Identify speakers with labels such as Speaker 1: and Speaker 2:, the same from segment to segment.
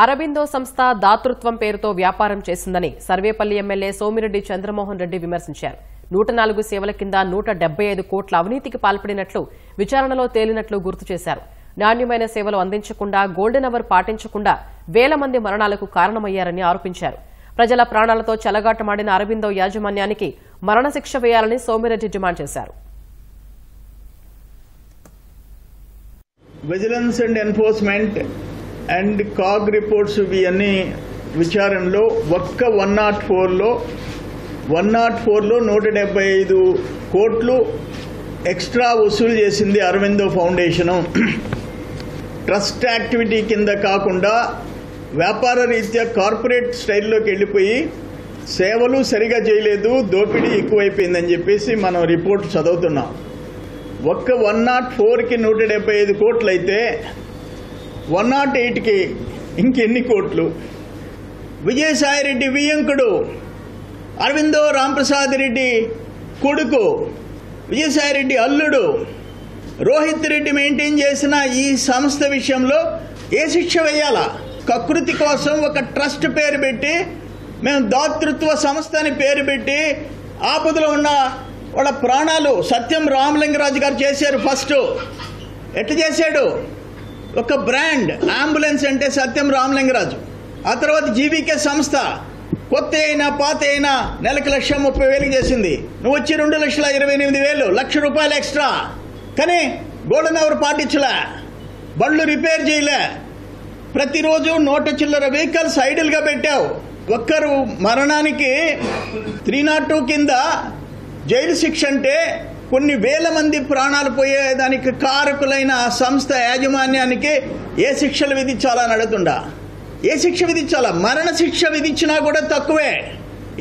Speaker 1: అరబిందో సంస్థ దాతృత్వం పేరుతో వ్యాపారం చేసిందని సర్వేపల్లి ఎమ్మెల్యే సోమిరెడ్డి చంద్రమోహన్ రెడ్డి విమర్శించారు. 104 సేవల కింద 175 కోట్ల అవినీతికి పాల్పడినట్లు విచారణలో తేలినట్లు గుర్తు చేశారు. నాణ్యమైన సేవలు అందించకుండా గోల్డెన్ అవర్ పాటించకుండా వేల మంది మరణాలకు కారణమయ్యారని ఆరోపించారు. ప్రజల ప్రాణాలతో చెలగాటమాడిన అరబిందో యాజమాన్యానికి మరణశిక్ష వేయాలని సోమిరెడ్డి డిమాండ్ చేశారు.
Speaker 2: Vigilance and enforcement and CAG reports ఇవన్నీ విచారణలో ఒక్క 104లో 175 కోట్లు ఎక్స్ట్రా వసూలు చేసింది అరవిందో ఫౌండేషను. ట్రస్ట్ యాక్టివిటీ కింద కాకుండా వ్యాపార రీత్యా కార్పొరేట్ స్టైల్లోకి వెళ్ళిపోయి సేవలు సరిగా చేయలేదు, దోపిడీ ఎక్కువైపోయిందని చెప్పేసి మనం రిపోర్ట్ చదువుతున్నాం. ఒక్క 104కి 175 కోట్లు అయితే 108కి ఇంకెన్ని కోట్లు? విజయసాయిరెడ్డి వియ్యంకుడు, అరవిందో రాంప్రసాద్ రెడ్డి కొడుకు, విజయసాయిరెడ్డి అల్లుడు రోహిత్ రెడ్డి మెయింటైన్ చేసిన ఈ సంస్థ విషయంలో ఏ శిక్ష వేయాలా? కకృతి కోసం ఒక ట్రస్ట్ పేరు పెట్టి, మేము దాతృత్వ సంస్థ అని పేరు పెట్టి ఆపదలో ఉన్న వాళ్ళ ప్రాణాలు సత్యం రామలింగరాజు గారు చేశారు. ఫస్ట్ ఎట్లా చేశాడు? ఒక బ్రాండ్ అంబులెన్స్ అంటే సత్యం రామలింగరాజు. ఆ తర్వాత జీవికే సంస్థ కొత్త అయినా పాత అయినా నెలకు 1,30,000 చేసింది. నువ్వు వచ్చి 2,28,000, ₹1,00,000 ఎక్స్ట్రా. కానీ గోల్డెన్ అవర్ పాటించలే, బళ్ళు రిపేర్ చేయలే, ప్రతిరోజు 100 చిల్లర వెహికల్స్ ఐడిల్గా పెట్టావు. ఒక్కరు మరణానికి 302 కింద జైలు శిక్ష అంటే కొన్ని వేల మంది ప్రాణాలు పోయేదానికి కారకులైన ఆ సంస్థ యాజమాన్యానికి ఏ శిక్షలు విధించాలని అడుగుతుండా? ఏ శిక్ష విధించాలా? మరణ శిక్ష విధించినా కూడా తక్కువే.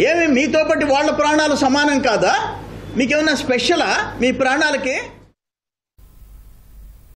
Speaker 2: ఏమి మీతో పాటు వాళ్ళ ప్రాణాలు సమానం కాదా? మీకేమన్నా స్పెషలా మీ ప్రాణాలకి?